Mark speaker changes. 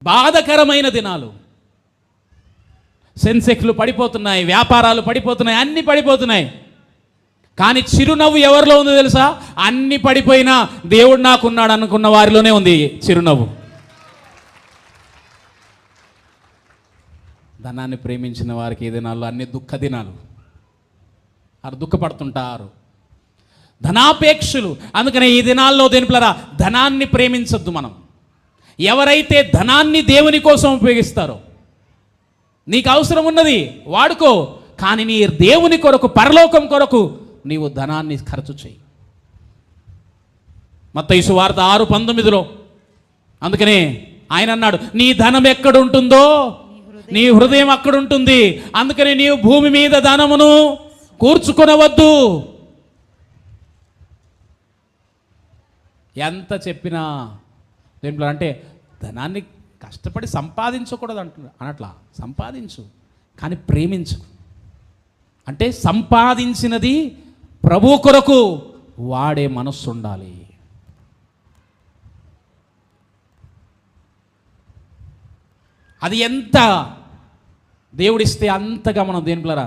Speaker 1: బాధకరమైన దినాలు. సెన్సెక్స్లు పడిపోతున్నాయి, వ్యాపారాలు పడిపోతున్నాయి, అన్నీ పడిపోతున్నాయి. కానీ చిరునవ్వు ఎవరిలో ఉందో తెలుసా? అన్ని పడిపోయినా దేవుడు నాకున్నాడు అనుకున్న వారిలోనే ఉంది చిరునవ్వు. ధనాన్ని ప్రేమించిన వారికి ఈ దినాల్లో అన్ని దుఃఖ దినాలు. వారు దుఃఖపడుతుంటారు, ధనాపేక్షలు. అందుకనే ఈ దినాల్లో దేనిపిల్లరా, ధనాన్ని ప్రేమించొద్దు మనం. ఎవరైతే ధనాన్ని దేవుని కోసం ఉపయోగిస్తారో, నీకు అవసరం ఉన్నది వాడుకో, కానీ నీ దేవుని కొరకు, పరలోకం కొరకు నీవు ధనాన్ని ఖర్చు చేయి. మత్తయి సువార్త 6:19 అందుకనే ఆయన అన్నాడు, నీ ధనం ఎక్కడుంటుందో నీ హృదయం అక్కడుంటుంది. అందుకని నీవు భూమి మీద ధనమును కూర్చుకొనవద్దు. ఎంత చెప్పినా దేంట్లో అంటే ధనాన్ని కష్టపడి సంపాదించకూడదు అనట్లా. సంపాదించు, కానీ ప్రేమించు. అంటే సంపాదించినది ప్రభు కొరకు వాడే మనస్సు ఉండాలి. అది ఎంత దేవుడిస్తే అంతగా మనం దేనిపిల్లరా